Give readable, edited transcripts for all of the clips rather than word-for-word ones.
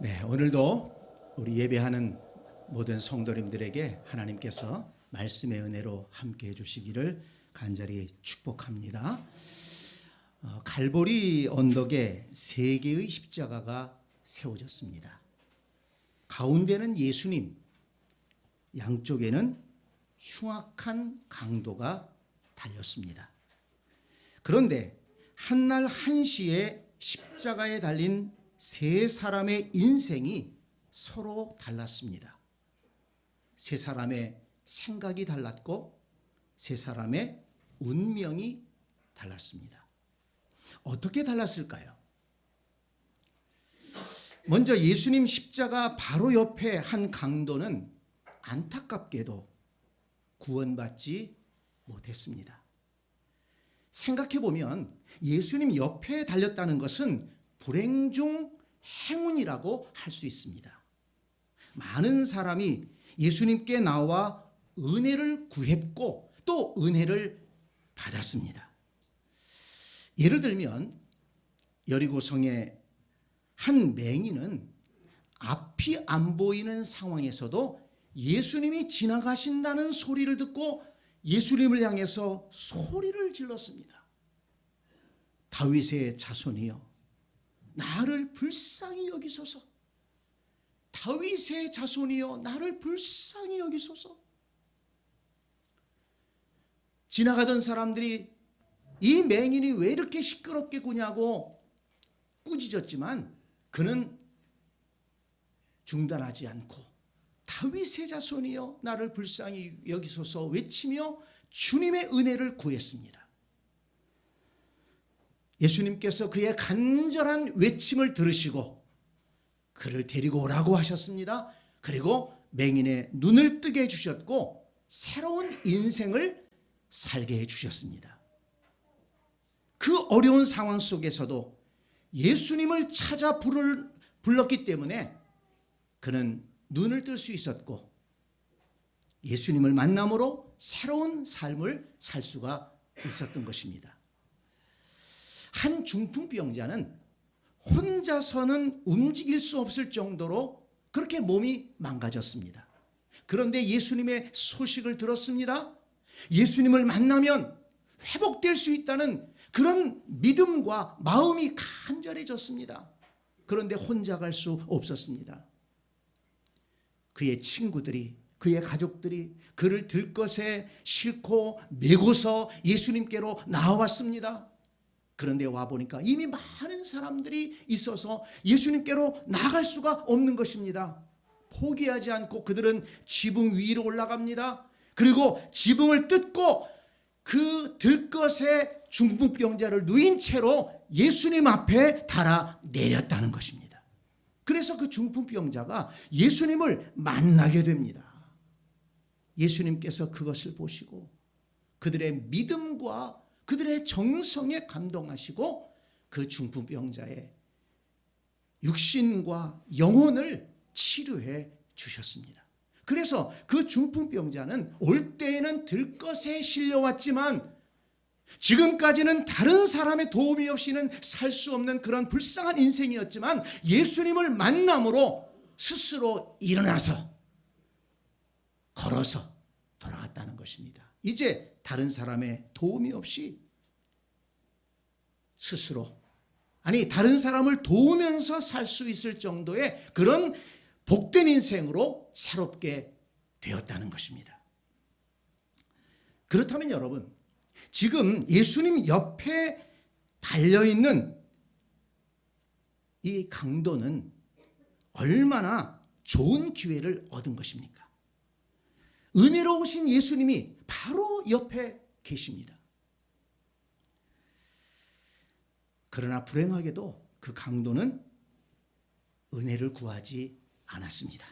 네, 오늘도 우리 예배하는 모든 성도님들에게 하나님께서 말씀의 은혜로 함께 해주시기를 간절히 축복합니다. 갈보리 언덕에 세 개의 십자가가 세워졌습니다. 가운데는 예수님, 양쪽에는 흉악한 강도가 달렸습니다. 그런데 한날 한시에 십자가에 달린 세 사람의 인생이 서로 달랐습니다. 세 사람의 생각이 달랐고 세 사람의 운명이 달랐습니다. 어떻게 달랐을까요? 먼저 예수님 십자가 바로 옆에 한 강도는 안타깝게도 구원받지 못했습니다. 생각해보면 예수님 옆에 달렸다는 것은 불행 중 행운이라고 할 수 있습니다. 많은 사람이 예수님께 나와 은혜를 구했고 또 은혜를 받았습니다. 예를 들면 여리고성의 한 맹인은 앞이 안 보이는 상황에서도 예수님이 지나가신다는 소리를 듣고 예수님을 향해서 소리를 질렀습니다. 다윗의 자손이여, 나를 불쌍히 여기소서. 다윗의 자손이여, 나를 불쌍히 여기소서. 지나가던 사람들이 이 맹인이 왜 이렇게 시끄럽게 구냐고 꾸짖었지만 그는 중단하지 않고 다윗의 자손이여, 나를 불쌍히 여기소서 외치며 주님의 은혜를 구했습니다. 예수님께서 그의 간절한 외침을 들으시고 그를 데리고 오라고 하셨습니다. 그리고 맹인의 눈을 뜨게 해주셨고 새로운 인생을 살게 해주셨습니다. 그 어려운 상황 속에서도 예수님을 찾아 불렀기 때문에 그는 눈을 뜰 수 있었고 예수님을 만남으로 새로운 삶을 살 수가 있었던 것입니다. 한 중풍병자는 혼자서는 움직일 수 없을 정도로 그렇게 몸이 망가졌습니다. 그런데 예수님의 소식을 들었습니다. 예수님을 만나면 회복될 수 있다는 그런 믿음과 마음이 간절해졌습니다. 그런데 혼자 갈 수 없었습니다. 그의 친구들이, 그의 가족들이 그를 들것에 싣고 메고서 예수님께로 나와왔습니다. 그런데 와보니까 이미 많은 사람들이 있어서 예수님께로 나갈 수가 없는 것입니다. 포기하지 않고 그들은 지붕 위로 올라갑니다. 그리고 지붕을 뜯고 그 들것에 중풍병자를 누인 채로 예수님 앞에 달아 내렸다는 것입니다. 그래서 그 중풍병자가 예수님을 만나게 됩니다. 예수님께서 그것을 보시고 그들의 믿음과 그들의 정성에 감동하시고 그 중풍병자의 육신과 영혼을 치료해 주셨습니다. 그래서 그 중풍병자는 올 때에는 들것에 실려왔지만 지금까지는 다른 사람의 도움이 없이는 살 수 없는 그런 불쌍한 인생이었지만 예수님을 만남으로 스스로 일어나서 걸어서 돌아갔다는 것입니다. 이제 다른 사람의 도움이 없이 스스로, 아니 다른 사람을 도우면서 살 수 있을 정도의 그런 복된 인생으로 새롭게 되었다는 것입니다. 그렇다면 여러분, 지금 예수님 옆에 달려있는 이 강도는 얼마나 좋은 기회를 얻은 것입니까? 은혜로우신 예수님이 바로 옆에 계십니다. 그러나 불행하게도 그 강도는 은혜를 구하지 않았습니다.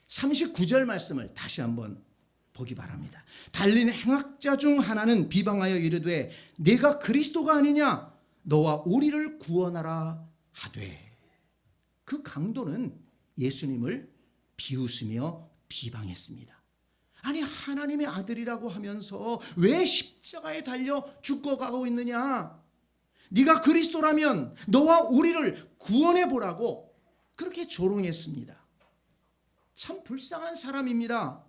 39절 말씀을 다시 한번 보기 바랍니다. 달린 행악자 중 하나는 비방하여 이르되 내가 그리스도가 아니냐 너와 우리를 구원하라 하되. 그 강도는 예수님을 비웃으며 비방했습니다. 아니 하나님의 아들이라고 하면서 왜 십자가에 달려 죽어가고 있느냐? 네가 그리스도라면 너와 우리를 구원해 보라고 그렇게 조롱했습니다. 참 불쌍한 사람입니다.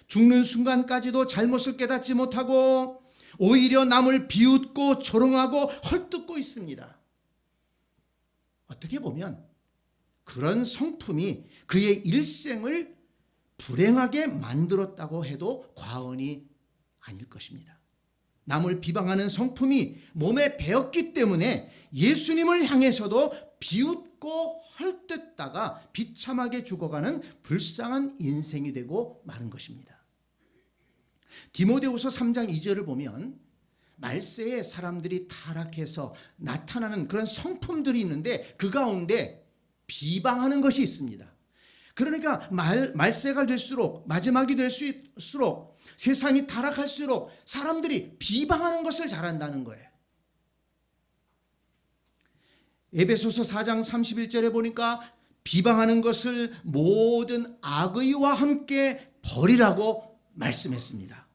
죽는 순간까지도 잘못을 깨닫지 못하고 오히려 남을 비웃고 조롱하고 헐뜯고 있습니다. 어떻게 보면 그런 성품이 그의 일생을 불행하게 만들었다고 해도 과언이 아닐 것입니다. 남을 비방하는 성품이 몸에 배었기 때문에 예수님을 향해서도 비웃고 헐뜯다가 비참하게 죽어가는 불쌍한 인생이 되고 마는 것입니다. 디모데후서 3장 2절을 보면 말세에 사람들이 타락해서 나타나는 그런 성품들이 있는데 그 가운데 비방하는 것이 있습니다. 그러니까 말세가 될수록, 마지막이 될수록, 세상이 타락할수록 사람들이 비방하는 것을 잘한다는 거예요. 에베소서 4장 31절에 보니까 비방하는 것을 모든 악의와 함께 버리라고 말씀했습니다.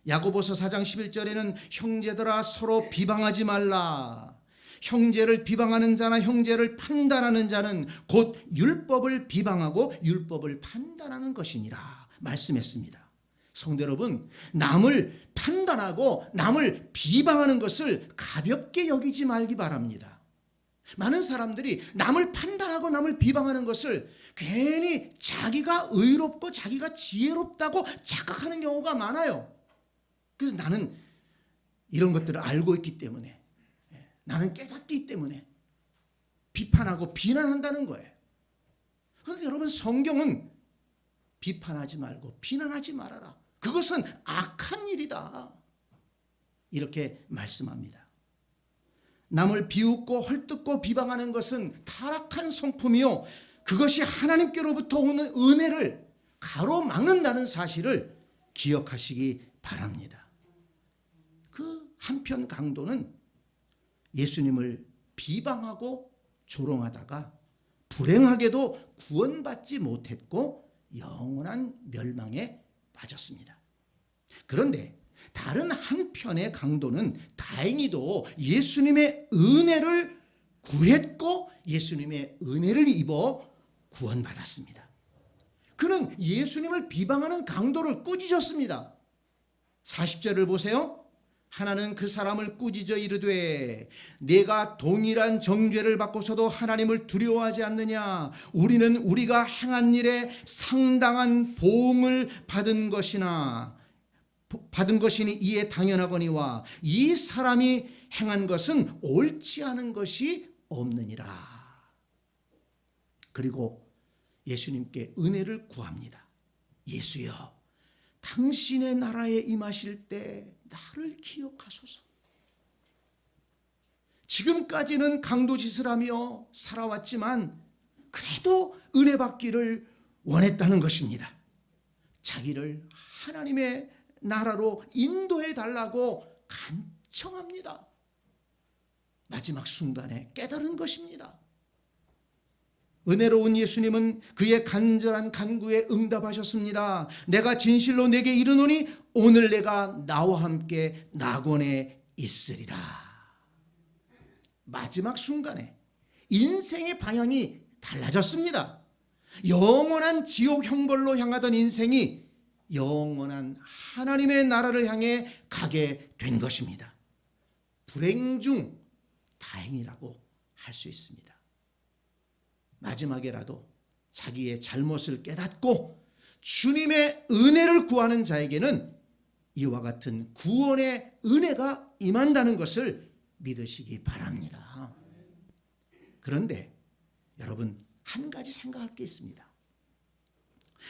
야고보서 4장 11절에는 형제들아 서로 비방하지 말라. 형제를 비방하는 자나 형제를 판단하는 자는 곧 율법을 비방하고 율법을 판단하는 것이니라 말씀했습니다. 성도 여러분, 남을 판단하고 남을 비방하는 것을 가볍게 여기지 말기 바랍니다. 많은 사람들이 남을 판단하고 남을 비방하는 것을 괜히 자기가 의롭고 자기가 지혜롭다고 착각하는 경우가 많아요. 그래서 나는 이런 것들을 알고 있기 때문에, 나는 깨닫기 때문에 비판하고 비난한다는 거예요. 그런데 여러분, 성경은 비판하지 말고 비난하지 말아라. 그것은 악한 일이다. 이렇게 말씀합니다. 남을 비웃고 헐뜯고 비방하는 것은 타락한 성품이요, 그것이 하나님께로부터 오는 은혜를 가로막는다는 사실을 기억하시기 바랍니다. 그 한편 강도는 예수님을 비방하고 조롱하다가 불행하게도 구원받지 못했고 영원한 멸망에 빠졌습니다. 그런데 다른 한편의 강도는 다행히도 예수님의 은혜를 구했고 예수님의 은혜를 입어 구원받았습니다. 그는 예수님을 비방하는 강도를 꾸짖었습니다. 40절을 보세요. 하나는 그 사람을 꾸짖어 이르되 네가 동일한 정죄를 받고서도 하나님을 두려워하지 않느냐. 우리는 우리가 행한 일에 상당한 보응을 받은 것이니 이에 당연하거니와 이 사람이 행한 것은 옳지 않은 것이 없느니라. 그리고 예수님께 은혜를 구합니다. 예수여, 당신의 나라에 임하실 때 나를 기억하소서. 지금까지는 강도짓을 하며 살아왔지만 그래도 은혜 받기를 원했다는 것입니다. 자기를 하나님의 나라로 인도해 달라고 간청합니다. 마지막 순간에 깨달은 것입니다. 은혜로운 예수님은 그의 간절한 간구에 응답하셨습니다. 내가 진실로 내게 이르노니 오늘 내가 나와 함께 낙원에 있으리라. 마지막 순간에 인생의 방향이 달라졌습니다. 영원한 지옥 형벌로 향하던 인생이 영원한 하나님의 나라를 향해 가게 된 것입니다. 불행 중 다행이라고 할 수 있습니다. 마지막에라도 자기의 잘못을 깨닫고 주님의 은혜를 구하는 자에게는 이와 같은 구원의 은혜가 임한다는 것을 믿으시기 바랍니다. 그런데 여러분, 한 가지 생각할 게 있습니다.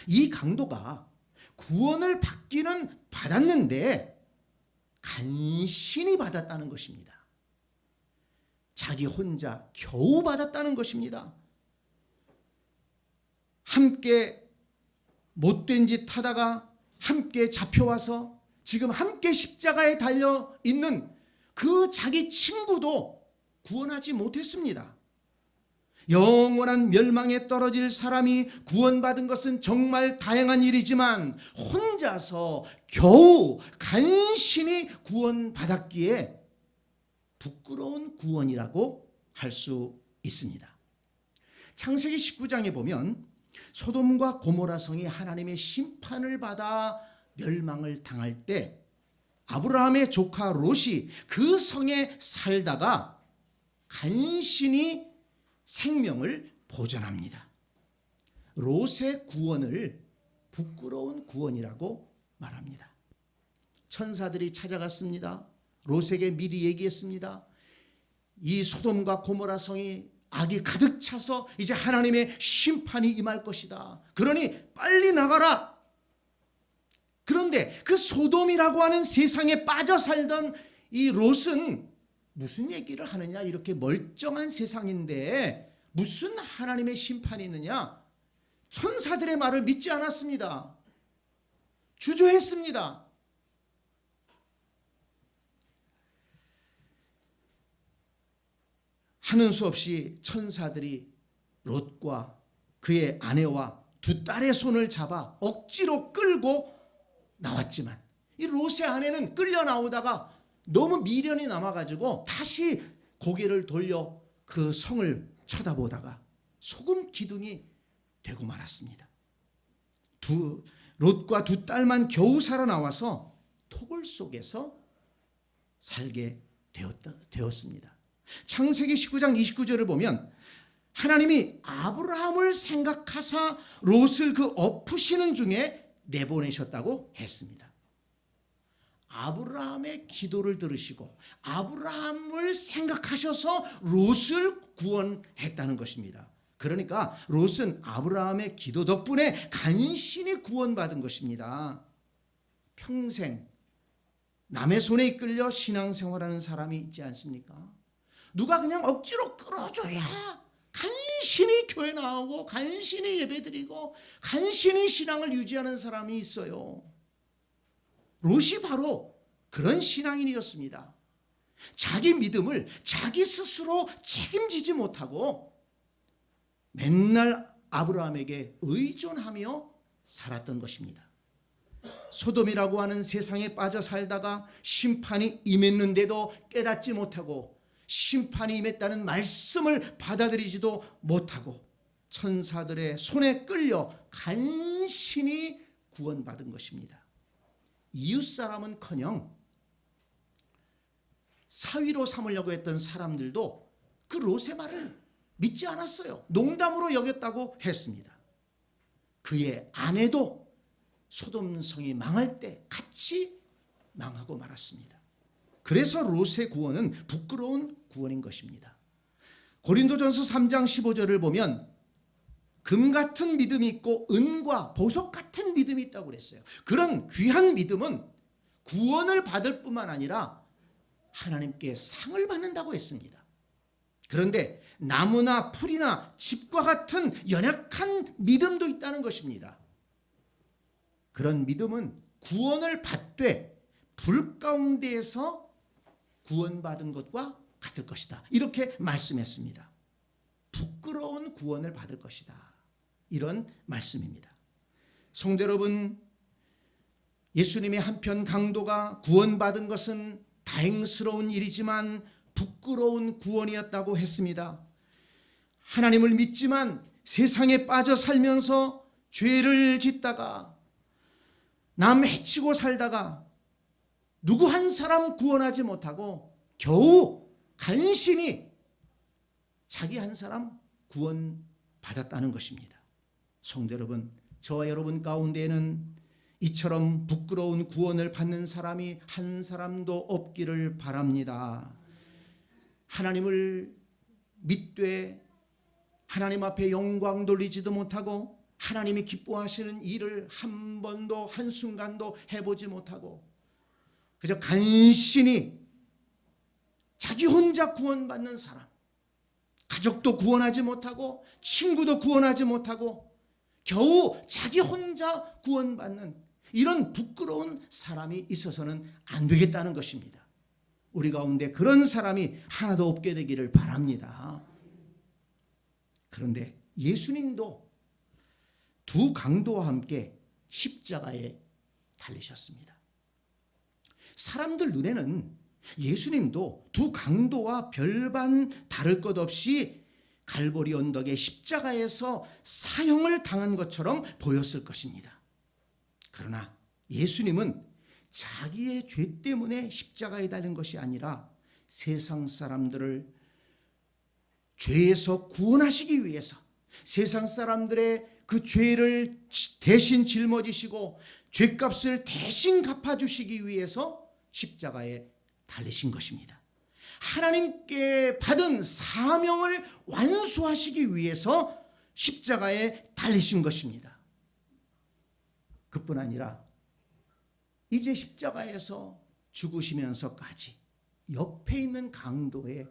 이 강도가 구원을 받기는 받았는데 간신히 받았다는 것입니다. 자기 혼자 겨우 받았다는 것입니다. 함께 못된 짓 하다가 함께 잡혀와서 지금 함께 십자가에 달려 있는 그 자기 친구도 구원하지 못했습니다. 영원한 멸망에 떨어질 사람이 구원받은 것은 정말 다행한 일이지만 혼자서 겨우 간신히 구원받았기에 부끄러운 구원이라고 할 수 있습니다. 창세기 19장에 보면 소돔과 고모라 성이 하나님의 심판을 받아 멸망을 당할 때 아브라함의 조카 롯이 그 성에 살다가 간신히 생명을 보존합니다. 롯의 구원을 부끄러운 구원이라고 말합니다. 천사들이 찾아갔습니다. 롯에게 미리 얘기했습니다. 이 소돔과 고모라 성이 악이 가득 차서 이제 하나님의 심판이 임할 것이다. 그러니 빨리 나가라. 그런데 그 소돔이라고 하는 세상에 빠져 살던 이 롯은 무슨 얘기를 하느냐, 이렇게 멀쩡한 세상인데 무슨 하나님의 심판이 있느냐, 천사들의 말을 믿지 않았습니다. 주저했습니다. 하는 수 없이 천사들이 롯과 그의 아내와 두 딸의 손을 잡아 억지로 끌고 나왔지만 이 롯의 아내는 끌려 나오다가 너무 미련이 남아가지고 다시 고개를 돌려 그 성을 쳐다보다가 소금 기둥이 되고 말았습니다. 롯과 두 딸만 겨우 살아나와서 토굴 속에서 살게 되었습니다. 창세기 19장 29절을 보면 하나님이 아브라함을 생각하사 롯을 그 엎으시는 중에 내보내셨다고 했습니다. 아브라함의 기도를 들으시고 아브라함을 생각하셔서 롯을 구원했다는 것입니다. 그러니까 롯은 아브라함의 기도 덕분에 간신히 구원받은 것입니다. 평생 남의 손에 이끌려 신앙생활하는 사람이 있지 않습니까? 누가 그냥 억지로 끌어줘야 간신히 교회 나오고 간신히 예배드리고 간신히 신앙을 유지하는 사람이 있어요. 롯이 바로 그런 신앙인이었습니다. 자기 믿음을 자기 스스로 책임지지 못하고 맨날 아브라함에게 의존하며 살았던 것입니다. 소돔이라고 하는 세상에 빠져 살다가 심판이 임했는데도 깨닫지 못하고 심판이 임했다는 말씀을 받아들이지도 못하고 천사들의 손에 끌려 간신히 구원받은 것입니다. 이웃사람은커녕 사위로 삼으려고 했던 사람들도 그 롯의 말을 믿지 않았어요. 농담으로 여겼다고 했습니다. 그의 아내도 소돔성이 망할 때 같이 망하고 말았습니다. 그래서 롯의 구원은 부끄러운 구원인 것입니다. 고린도전서 3장 15절을 보면 금 같은 믿음이 있고 은과 보석 같은 믿음이 있다고 그랬어요. 그런 귀한 믿음은 구원을 받을 뿐만 아니라 하나님께 상을 받는다고 했습니다. 그런데 나무나 풀이나 집과 같은 연약한 믿음도 있다는 것입니다. 그런 믿음은 구원을 받되 불 가운데에서 구원받은 것과 같을 것이다. 이렇게 말씀했습니다. 부끄러운 구원을 받을 것이다. 이런 말씀입니다. 성도 여러분, 예수님의 한편 강도가 구원받은 것은 다행스러운 일이지만 부끄러운 구원이었다고 했습니다. 하나님을 믿지만 세상에 빠져 살면서 죄를 짓다가 남 해치고 살다가 누구 한 사람 구원하지 못하고 겨우 간신히 자기 한 사람 구원받았다는 것입니다. 성도 여러분, 저와 여러분 가운데에는 이처럼 부끄러운 구원을 받는 사람이 한 사람도 없기를 바랍니다. 하나님을 믿되 하나님 앞에 영광 돌리지도 못하고 하나님이 기뻐하시는 일을 한 번도 한순간도 해보지 못하고 그저 간신히 자기 혼자 구원받는 사람, 가족도 구원하지 못하고 친구도 구원하지 못하고 겨우 자기 혼자 구원받는 이런 부끄러운 사람이 있어서는 안 되겠다는 것입니다. 우리 가운데 그런 사람이 하나도 없게 되기를 바랍니다. 그런데 예수님도 두 강도와 함께 십자가에 달리셨습니다. 사람들 눈에는 예수님도 두 강도와 별반 다를 것 없이 갈보리 언덕의 십자가에서 사형을 당한 것처럼 보였을 것입니다. 그러나 예수님은 자기의 죄 때문에 십자가에 달린 것이 아니라 세상 사람들을 죄에서 구원하시기 위해서, 세상 사람들의 그 죄를 대신 짊어지시고 죄값을 대신 갚아주시기 위해서 십자가에 달리신 것입니다. 하나님께 받은 사명을 완수하시기 위해서 십자가에 달리신 것입니다. 그뿐 아니라 이제 십자가에서 죽으시면서까지 옆에 있는 강도의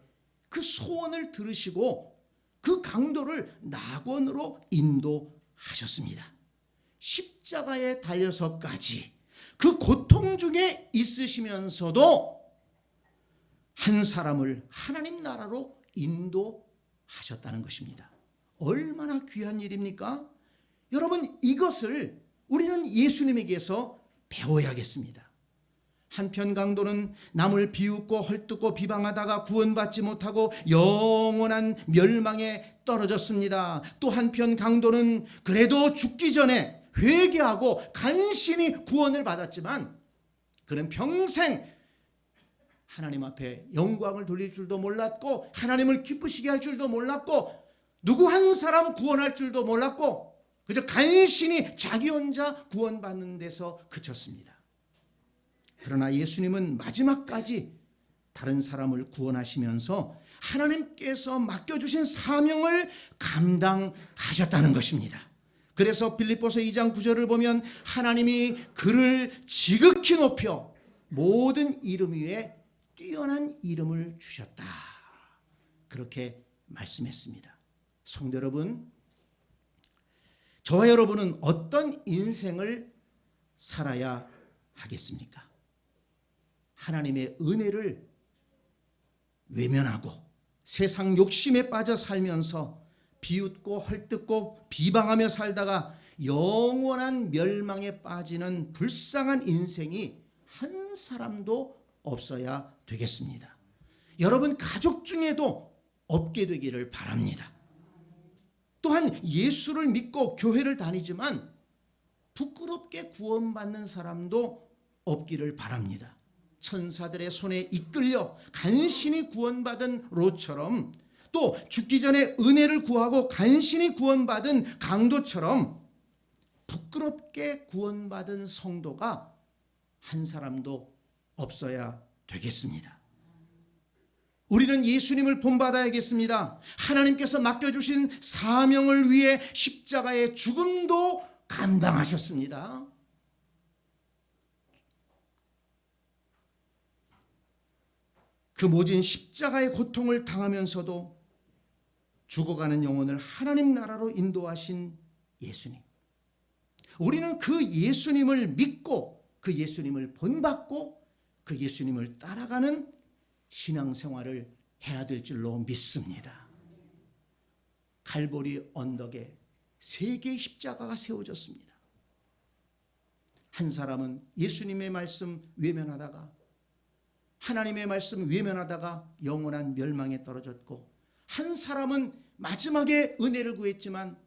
그 소원을 들으시고 그 강도를 낙원으로 인도하셨습니다. 십자가에 달려서까지 그 고통 중에 있으시면서도 한 사람을 하나님 나라로 인도하셨다는 것입니다. 얼마나 귀한 일입니까? 여러분, 이것을 우리는 예수님에게서 배워야겠습니다. 한편 강도는 남을 비웃고 헐뜯고 비방하다가 구원받지 못하고 영원한 멸망에 떨어졌습니다. 또 한편 강도는 그래도 죽기 전에 회개하고 간신히 구원을 받았지만 그는 평생 하나님 앞에 영광을 돌릴 줄도 몰랐고 하나님을 기쁘시게 할 줄도 몰랐고 누구 한 사람 구원할 줄도 몰랐고 그저 간신히 자기 혼자 구원받는 데서 그쳤습니다. 그러나 예수님은 마지막까지 다른 사람을 구원하시면서 하나님께서 맡겨주신 사명을 감당하셨다는 것입니다. 그래서 빌립보서 2장 9절을 보면 하나님이 그를 지극히 높여 모든 이름 위에 뛰어난 이름을 주셨다, 그렇게 말씀했습니다. 성도 여러분, 저와 여러분은 어떤 인생을 살아야 하겠습니까? 하나님의 은혜를 외면하고 세상 욕심에 빠져 살면서 비웃고 헐뜯고 비방하며 살다가 영원한 멸망에 빠지는 불쌍한 인생이 한 사람도 없어야 되겠습니다. 여러분 가족 중에도 없게 되기를 바랍니다. 또한 예수를 믿고 교회를 다니지만 부끄럽게 구원받는 사람도 없기를 바랍니다. 천사들의 손에 이끌려 간신히 구원받은 롯처럼, 또 죽기 전에 은혜를 구하고 간신히 구원받은 강도처럼 부끄럽게 구원받은 성도가 한 사람도 없어야 되겠습니다. 우리는 예수님을 본받아야겠습니다. 하나님께서 맡겨주신 사명을 위해 십자가의 죽음도 감당하셨습니다. 그 모진 십자가의 고통을 당하면서도 죽어가는 영혼을 하나님 나라로 인도하신 예수님. 우리는 그 예수님을 믿고 그 예수님을 본받고 그 예수님을 따라가는 신앙생활을 해야 될 줄로 믿습니다. 갈보리 언덕에 3개의 십자가가 세워졌습니다. 한 사람은 예수님의 말씀 외면하다가, 하나님의 말씀 외면하다가 영원한 멸망에 떨어졌고, 한 사람은 마지막에 은혜를 구했지만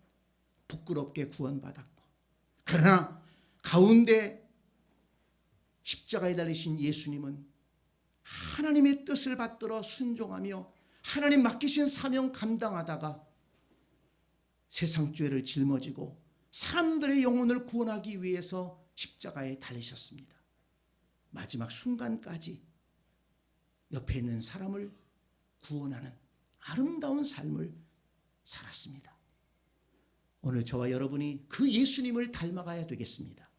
부끄럽게 구원받았고, 그러나 가운데 십자가에 달리신 예수님은 하나님의 뜻을 받들어 순종하며 하나님 맡기신 사명 감당하다가 세상 죄를 짊어지고 사람들의 영혼을 구원하기 위해서 십자가에 달리셨습니다. 마지막 순간까지 옆에 있는 사람을 구원하는 아름다운 삶을 살았습니다. 오늘 저와 여러분이 그 예수님을 닮아가야 되겠습니다.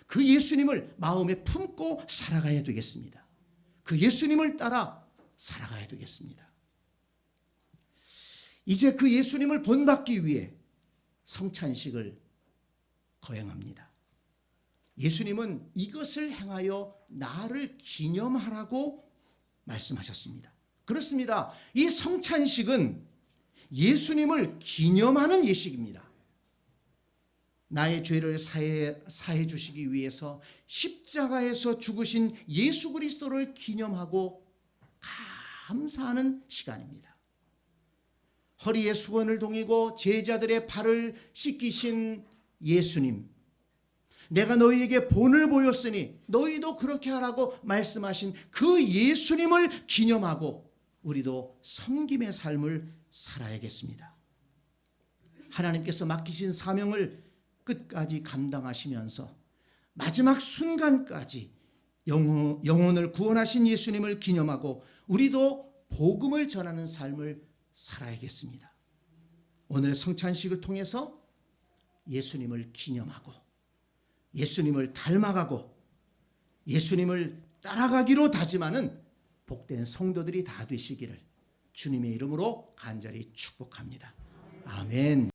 그 예수님을 마음에 품고 살아가야 되겠습니다. 그 예수님을 따라 살아가야 되겠습니다. 이제 그 예수님을 본받기 위해 성찬식을 거행합니다. 예수님은 이것을 행하여 나를 기념하라고 말씀하셨습니다. 그렇습니다. 이 성찬식은 예수님을 기념하는 예식입니다. 나의 죄를 사해 주시기 위해서 십자가에서 죽으신 예수 그리스도를 기념하고 감사하는 시간입니다. 허리에 수건을 동이고 제자들의 발을 씻기신 예수님, 내가 너희에게 본을 보였으니 너희도 그렇게 하라고 말씀하신 그 예수님을 기념하고 우리도 섬김의 삶을 살아야겠습니다. 하나님께서 맡기신 사명을 끝까지 감당하시면서 마지막 순간까지 영혼을 구원하신 예수님을 기념하고 우리도 복음을 전하는 삶을 살아야겠습니다. 오늘 성찬식을 통해서 예수님을 기념하고 예수님을 닮아가고 예수님을 따라가기로 다짐하는 복된 성도들이 다 되시기를 주님의 이름으로 간절히 축복합니다. 아멘.